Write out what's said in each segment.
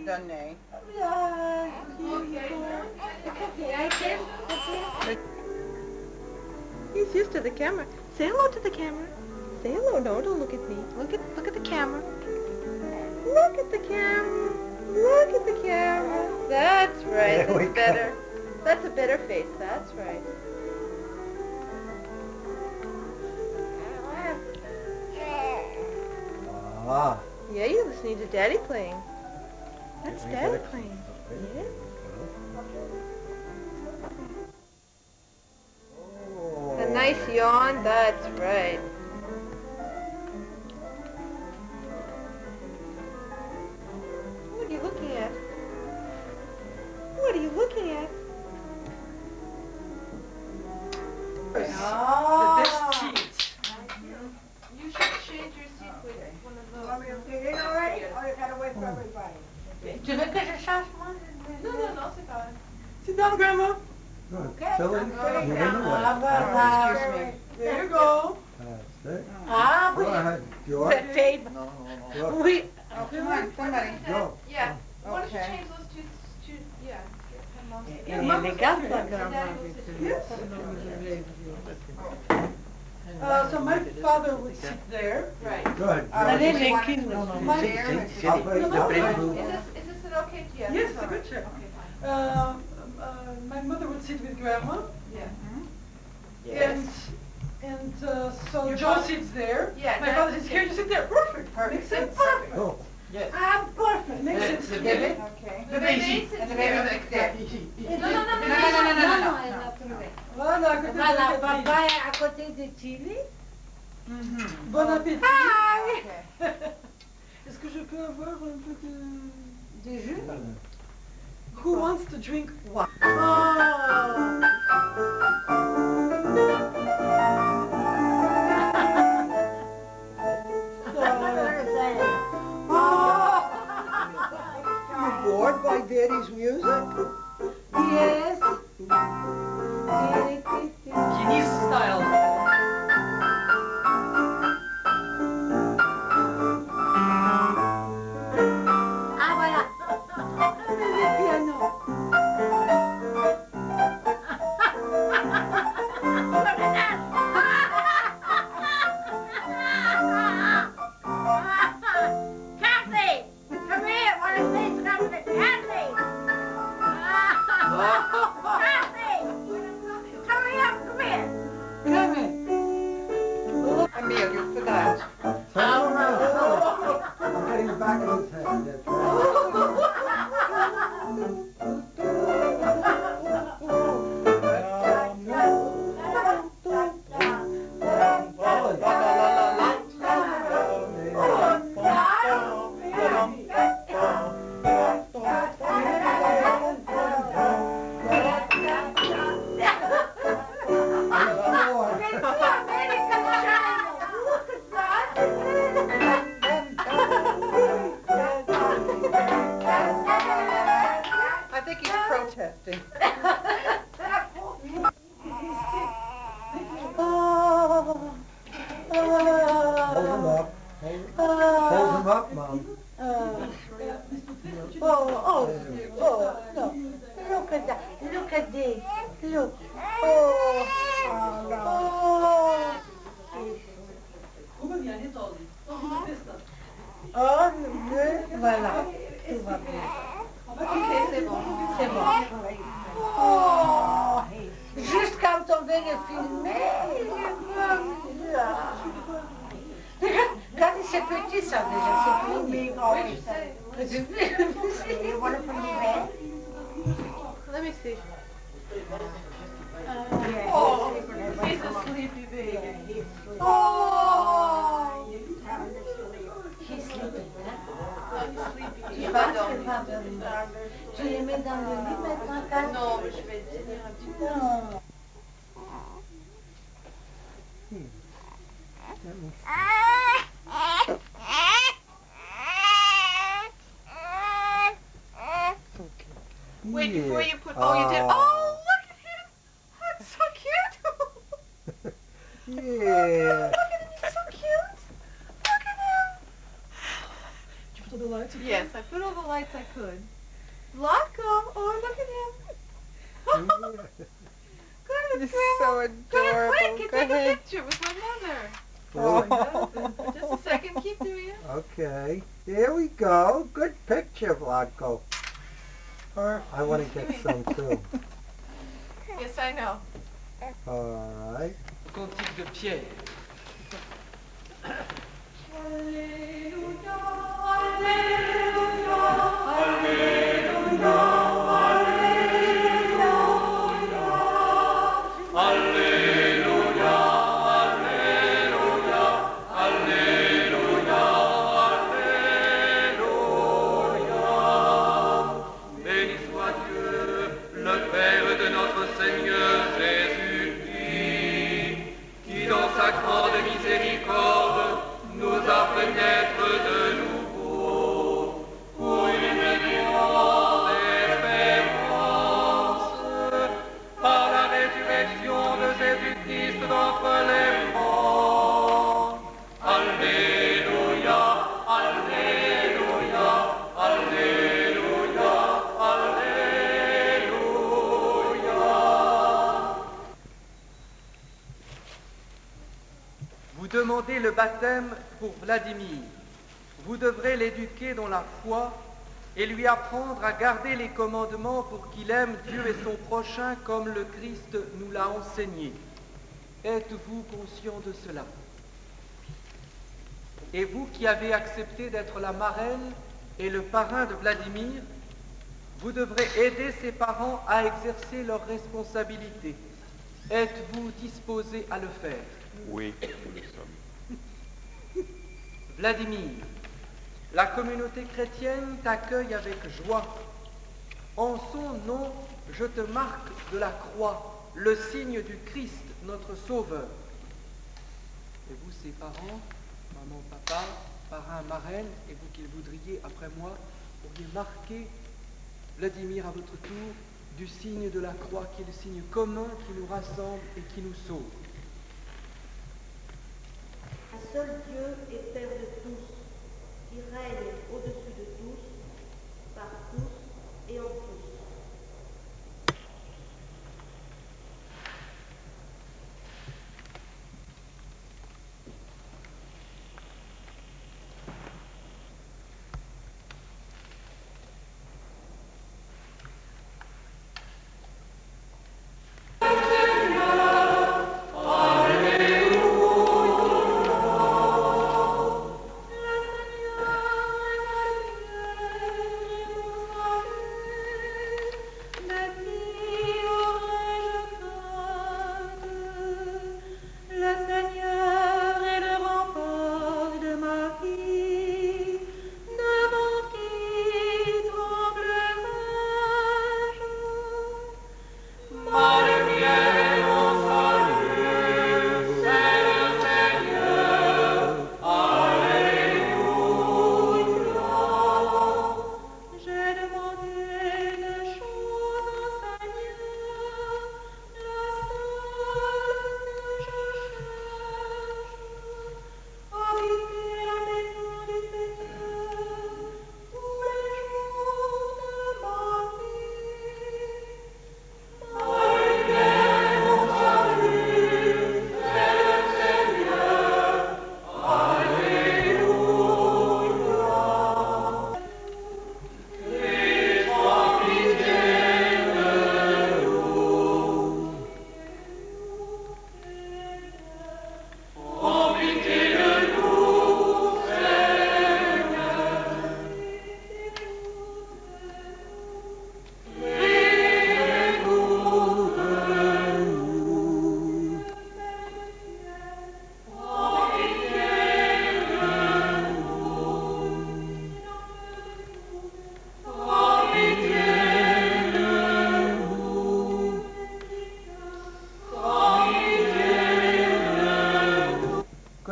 donné. He's used to the camera. Say hello to the camera. Say hello. No, don't look at me. Look at the camera. Look at the camera. Look at the camera. That's right. That's better. That's a better face. That's right. Ah. Yeah, you're listening to Daddy playing. That's Daddy playing. Yeah. Oh. A nice yawn. That's right. What are you looking at? What are you looking at? Oh. best seats. You should change your seat with one of those. Want me to get in already? Or you gotta wait for everybody? Tu veux que je change moi? Non, c'est pas. Sit down, Grandma. Good. Okay. Philly, I'm you're in the going way. Excuse me. There you go. That's it. Ah, Go ahead, George. That babe. Go. Oui. Oh, come on, somebody. Go. Yeah. Why don't you Okay. change those two, yeah. So my father would sit there. Right. Good. Allez, George. les Lincoln, no, no, no, no. there. I'll put it- I'll put it blue. Is this an okay? Yeah. Yes, that's it's a all good right. chair. Okay, fine. My mother would sit with Grandma, Yeah. and so Your Joe father- sits there. Yeah, My father sits here, you sit there. Perfect. Makes sense. Perfect. Go. I'm perfect. Makes sense to me. Okay. The baby sits And the there. baby next there. No. Voilà, à côté de Voilà, la papa Catherine. est à côté de Chili. Bon appétit. Okay. Est-ce que je peux avoir un peu de... De jus. Who wants to drink what? You bored by Daddy's music? Yes. Guinness style. Ah voilà. Le piano. Kathy, come here. I want to say something. Kathy. Kathy. Hurry up. Come here. Emil, you forgot. Turn around, Philly. I'm getting the back of his head. That's I think he's protesting. Hold him up. Hold him up, Mom. No. Look at that. Look at this. Look. Oh. Come viene Tolly? Oh, voilà. Tout va bien. Ok, c'est bon. C'est bon. Oh. Juste quand on veut le filmer, il est là. Regardez, c'est petit ça déjà, c'est fini. You want to put me red? Let me see. Oh, He's a sleepy baby. oh. He's sleeping, Il va dormir. Tu les mets dans le lit maintenant, Kat? Non, mais je vais tenir un petit peu. Non. Wait, before you put, you did, Aw. oh, look at him. That's so cute. Yeah. Look at him, he's so cute. Look at him. for the lights again? Yes, I put all the lights I could. Vlatko! Oh, look at him. Go ahead, He's Grandma. so Go ahead, adorable. quick, and Go take ahead. a picture with my mother. Oh. Just a second, keep doing it. Okay, there we go. Good picture, Vlatko. I want to get some too. Yes, I know. All right. Cantique de Pierre. Alléluia, Béni soit Dieu, le Père de notre Seigneur Jésus-Christ, qui dans sa grande miséricorde nous a fait naître de nouveau pour une vivante espérance par la résurrection de Jésus-Christ d'entre les morts. Alléluia, Alléluia, Alléluia, Alléluia. Vous demandez le baptême pour Vladimir. Vous devrez l'éduquer dans la foi et lui apprendre à garder les commandements pour qu'il aime Dieu et son prochain comme le Christ nous l'a enseigné. Êtes-vous conscient de cela? Et vous qui avez accepté d'être la marraine et le parrain de Vladimir, vous devrez aider ses parents à exercer leurs responsabilités. Êtes-vous disposé à le faire? Oui, nous le sommes. Vladimir, la communauté chrétienne t'accueille avec joie. En son nom, je te marque de la croix, le signe du Christ, notre Sauveur. Et vous, ses parents, maman, papa, parrain, marraine, et vous qui le voudriez après moi, pourriez marquer Vladimir à votre tour du signe de la croix, qui est le signe commun qui nous rassemble et qui nous sauve. Un seul Dieu et Père de tous, qui règne au-dessus de tous, par tous et en tous.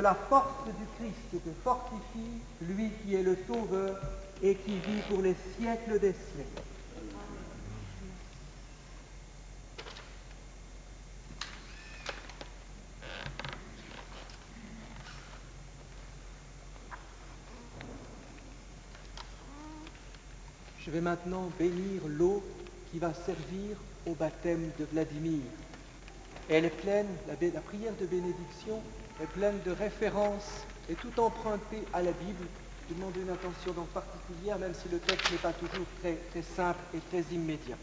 La force du Christ te fortifie, lui qui est le Sauveur et qui vit pour les siècles des siècles. Je vais maintenant bénir l'eau qui va servir au baptême de Vladimir. Elle est pleine, la prière de bénédiction est pleine de références et tout empruntée à la Bible. Je demande une attention donc particulière, même si le texte n'est pas toujours très, très simple et très immédiat.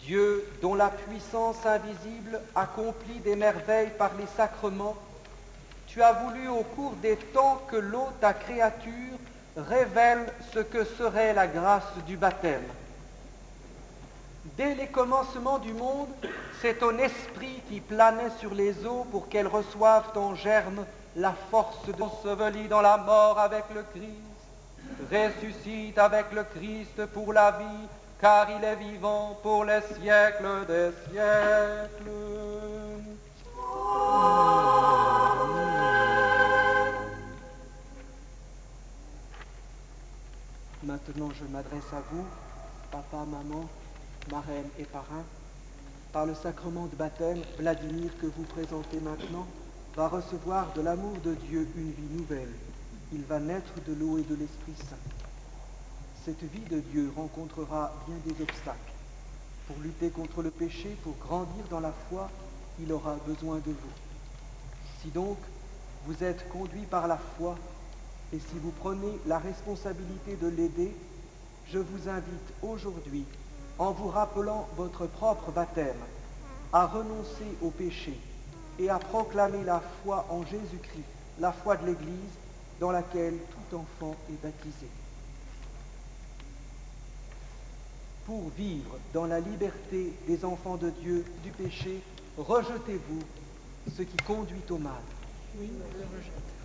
Dieu, dont la puissance invisible accomplit des merveilles par les sacrements, tu as voulu au cours des temps que l'eau, ta créature, révèle ce que serait la grâce du baptême. Dès les commencements du monde, c'est ton esprit qui planait sur les eaux pour qu'elles reçoivent en germe la force de s'ensevelir dans la mort avec le Christ. Ressuscite avec le Christ pour la vie, car il est vivant pour les siècles des siècles. Maintenant, je m'adresse à vous, papa, maman, marraine et parrain. Par le sacrement de baptême, Vladimir, que vous présentez maintenant, va recevoir de l'amour de Dieu une vie nouvelle. Il va naître de l'eau et de l'Esprit Saint. Cette vie de Dieu rencontrera bien des obstacles. Pour lutter contre le péché, pour grandir dans la foi, il aura besoin de vous. Si donc vous êtes conduit par la foi, et si vous prenez la responsabilité de l'aider, je vous invite aujourd'hui, en vous rappelant votre propre baptême, à renoncer au péché et à proclamer la foi en Jésus-Christ, la foi de l'Église dans laquelle tout enfant est baptisé. Pour vivre dans la liberté des enfants de Dieu du péché, rejetez-vous ce qui conduit au mal. Oui, je le rejette.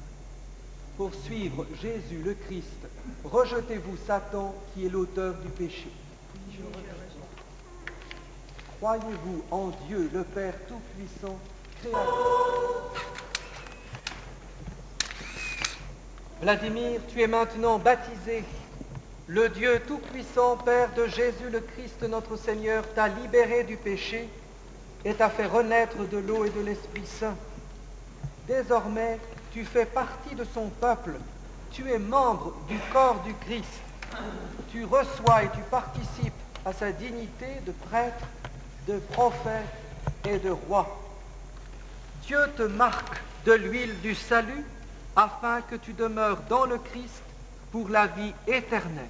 Pour suivre Jésus le Christ, rejetez-vous Satan qui est l'auteur du péché. Croyez-vous en Dieu le Père Tout-Puissant, Créateur. Vladimir, tu es maintenant baptisé. Le Dieu Tout-Puissant, Père de Jésus le Christ, notre Seigneur, t'a libéré du péché et t'a fait renaître de l'eau et de l'Esprit Saint. Désormais, tu fais partie de son peuple. Tu es membre du corps du Christ. Tu reçois et tu participes à sa dignité de prêtre, de prophète et de roi. Dieu te marque de l'huile du salut afin que tu demeures dans le Christ pour la vie éternelle.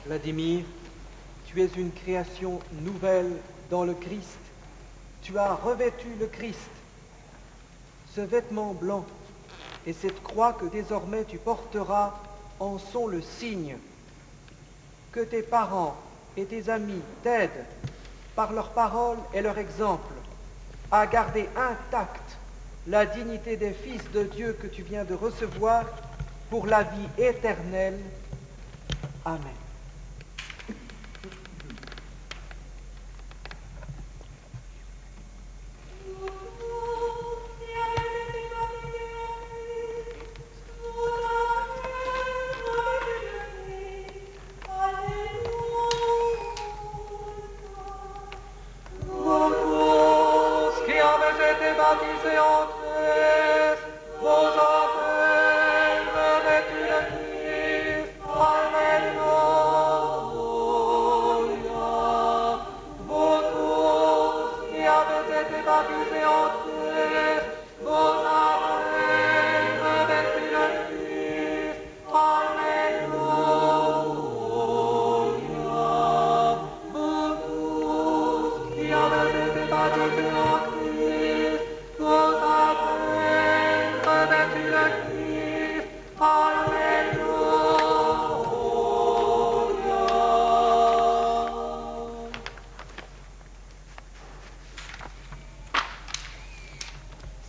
Vladimir, tu es une création nouvelle dans le Christ. Tu as revêtu le Christ. Ce vêtement blanc et cette croix que désormais tu porteras en sont le signe. Que tes parents et tes amis t'aident, par leurs paroles et leur exemple, à garder intacte la dignité des fils de Dieu que tu viens de recevoir pour la vie éternelle. Amen.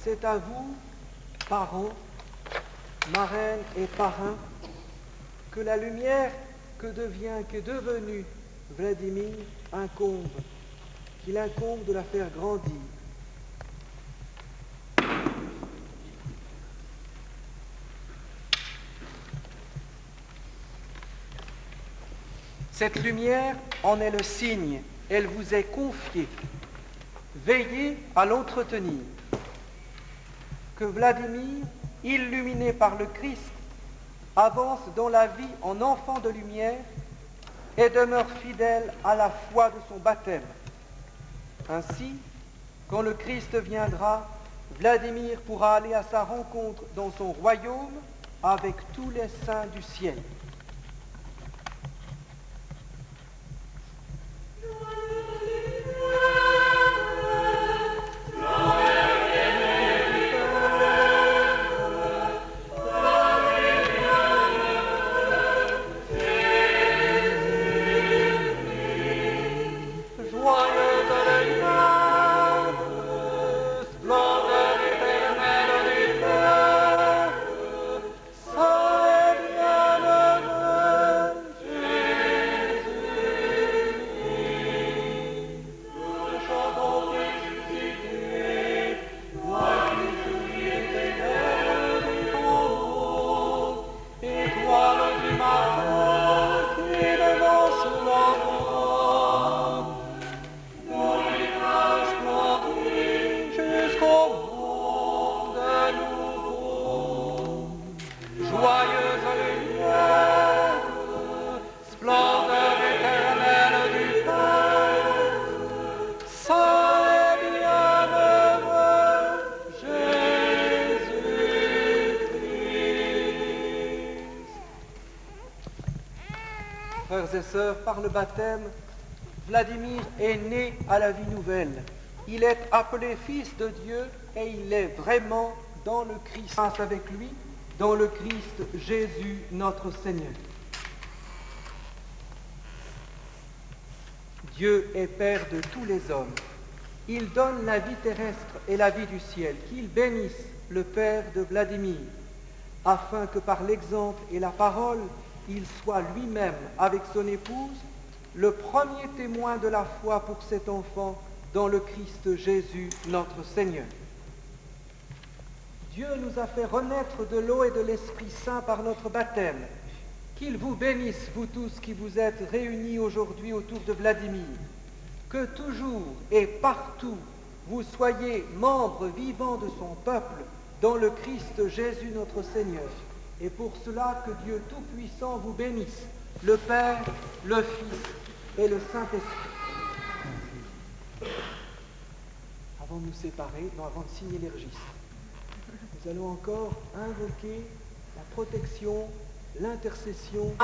C'est à vous, parents, marraines et parrains, que la lumière qu'est devenu Vladimir qu'il incombe de la faire grandir. Cette lumière en est le signe, elle vous est confiée. Veillez à l'entretenir. Que Vladimir, illuminé par le Christ, avance dans la vie en enfant de lumière et demeure fidèle à la foi de son baptême. Ainsi, quand le Christ viendra, Vladimir pourra aller à sa rencontre dans son royaume avec tous les saints du ciel. Frères et sœurs, par le baptême, Vladimir est né à la vie nouvelle. Il est appelé fils de Dieu et il est vraiment dans le Christ. Grâce avec lui, dans le Christ Jésus notre Seigneur. Dieu est Père de tous les hommes. Il donne la vie terrestre et la vie du ciel. Qu'il bénisse le Père de Vladimir, afin que par l'exemple et la parole, il soit lui-même, avec son épouse, le premier témoin de la foi pour cet enfant dans le Christ Jésus, notre Seigneur. Dieu nous a fait renaître de l'eau et de l'Esprit Saint par notre baptême. Qu'il vous bénisse, vous tous qui vous êtes réunis aujourd'hui autour de Vladimir. Que toujours et partout, vous soyez membres vivants de son peuple dans le Christ Jésus, notre Seigneur. Et pour cela que Dieu Tout-Puissant vous bénisse, le Père, le Fils et le Saint-Esprit. Avant de nous séparer, avant de signer les registres, nous allons encore invoquer la protection, l'intercession.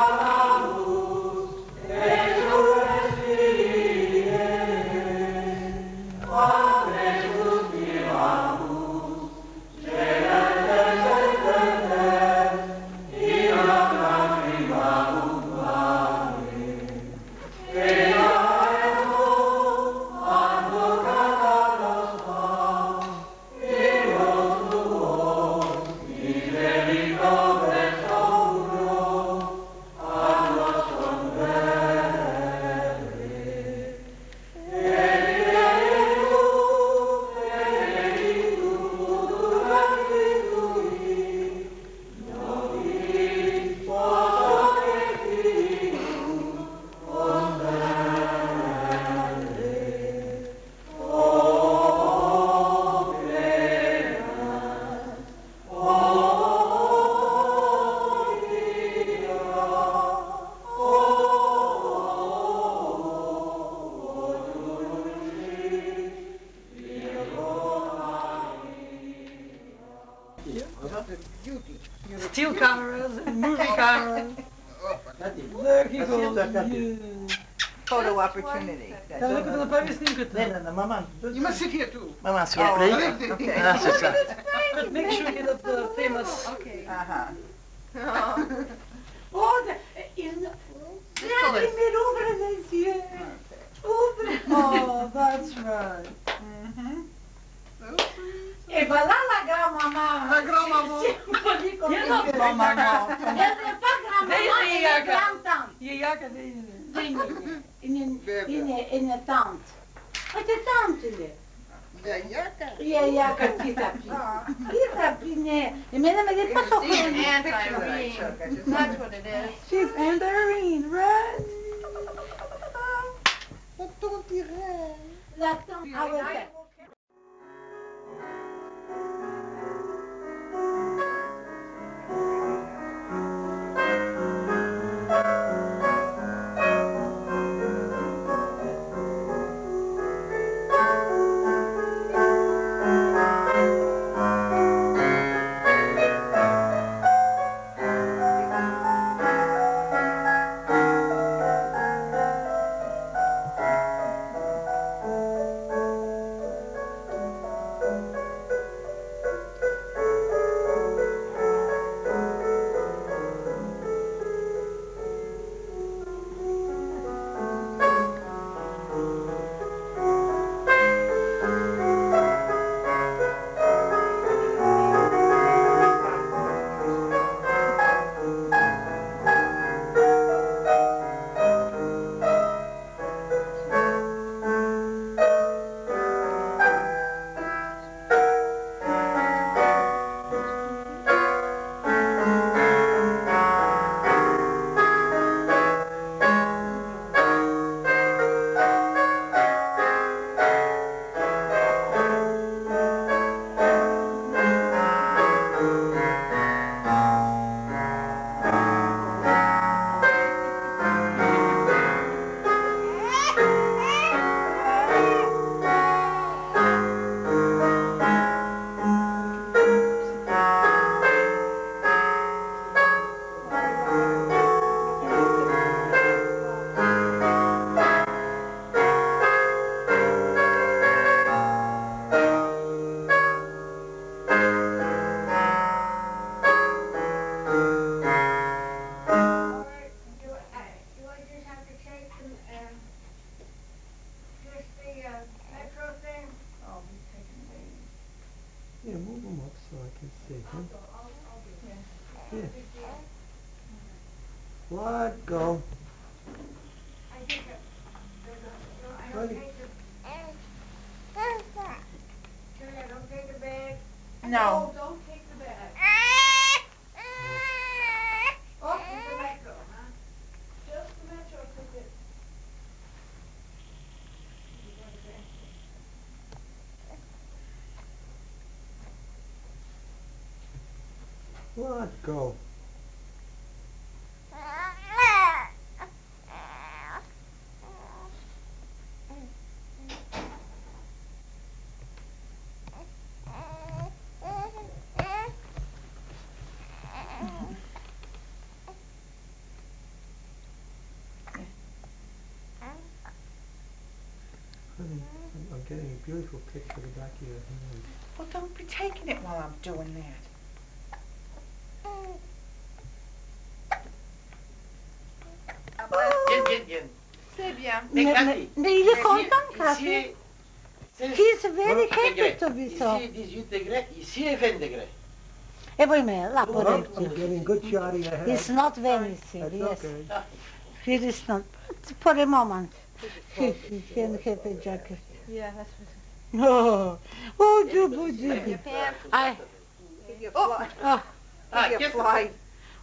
Still cameras and movie cameras. There he goes. Photo opportunity. Kijk, ik heb er een paar sneakers. Nee, mama. You must sit here too. Mama, s'il vous plaît. Okay. Ah, c'est ça. But make sure you get the famous. Okay. Uh-huh. Oh, met over en zie over. Oh, that's right. Et voilà la grand-maman. La grand-maman. C'est poli comme Yeah, no. Elle n'est pas grand-maman. in een brandtand. Je jaka, nee. In een tand. Wat is tand in de? Ja, jaka, kita pine. Je mene me dit pas op. That's what it is. She's Aunt Irene, right? La tand. Hou het. Yeah, move them up so I can see them. Yeah. What? Go. Ready? No. Don't take the bag. Oh, the metro, huh? Just the metro ticket. What? Go. Honey, I'm getting a beautiful picture of the back of your hand. Well, don't be taking it while I'm doing that. Bien. C'est bien. Mais Cathy, Il est content, Cathy. ici, He's very degrés. happy to be so. Ici 18 degrés, ici est 20 degrés. E poi me la Oh, pure. I'm getting a good shot of your head. It's not very That's serious. okay. It is not. But for a moment. He can have a jacket. Yeah, that's what. No. Oh, do. I. Give you a fly. Oh. Give you a fly.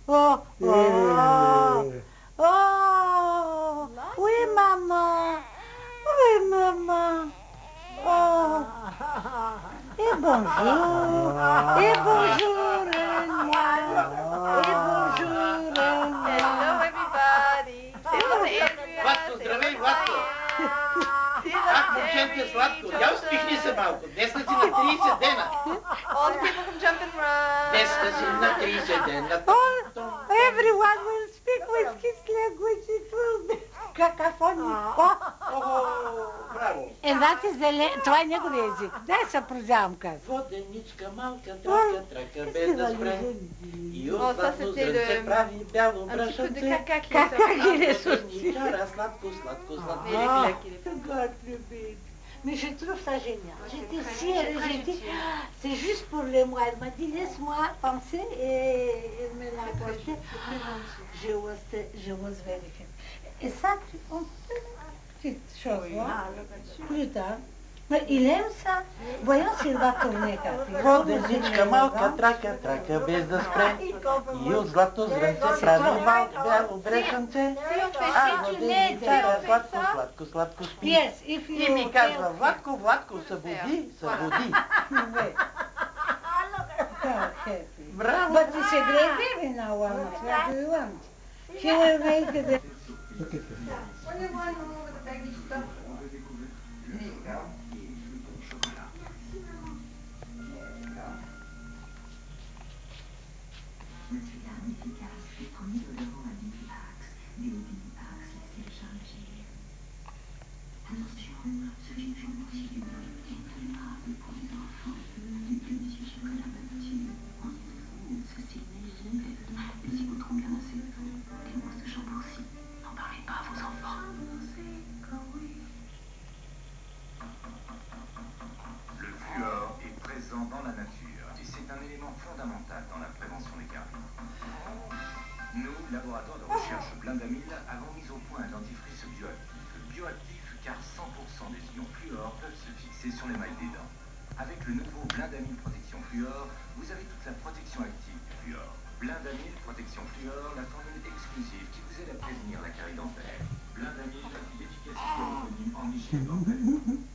Oh. Oh. Yeah. Oh. Oui, maman. Oui, maman. Oh. Et bonjour. Et bonjour, moi. Et bonjour, moi. Hello, everybody. Say hello to Andrea. Владко, Say здравей, hello to Владко. Diane. Say hello Ах, to момченце Terry, сладко, я Jojo. успихни се малко. Днеска си на 30 дена. All the people from Jump and Run. Днеска си на 30 дена. Oh, everyone will speak with his language. It will be cacophony. Oh. Ого, браво. And that is това е негов език. Дай се прозямка. Воденичка малка, трака, трака, без да спре. И от златно зрънце прави бяло Un petit peu de брашънце. caca qui Caca est sorti. qui est sorti. Воденичара, сладко, сладко, сладко. Les claques, il est God forbid. Mais je trouve ça génial. J'étais fière et j'ai dit, c'est juste pour les mois. Elle m'a dit, laisse-moi penser et elle me l'a apporté. Je was very happy. Et ça, on fait une petite chose, plus tard. Mais il aime ça. Voyons s'il va tourner, Cathy. Vodenička malka traka, traka bez da spre. I uz zlato zrnce pravi mal belu brešance. A vodeničara slatko, slatko, slatko spi. Yes, if you... I mi kažva, Vlatko, Vlatko, se budi, se budi. Bravo. But it's a great baby now, Alma. What do you want? She will make it... Look at this. When you want to move the baggy stuff. There you go. Dans la nature, et c'est un élément fondamental dans la prévention des caries. Nous, laboratoire de recherche Blindamine, avons mis au point un dentifrice bioactif. Bioactif car 100% des ions fluor peuvent se fixer sur l'émail des dents. Avec le nouveau Blindamine Protection Fluor, vous avez toute la protection active du fluor. Blindamine Protection Fluor, la formule exclusive qui vous aide à prévenir la carie dentaire. Blindamine, l'efficacité reconnue en hygiène dentaire.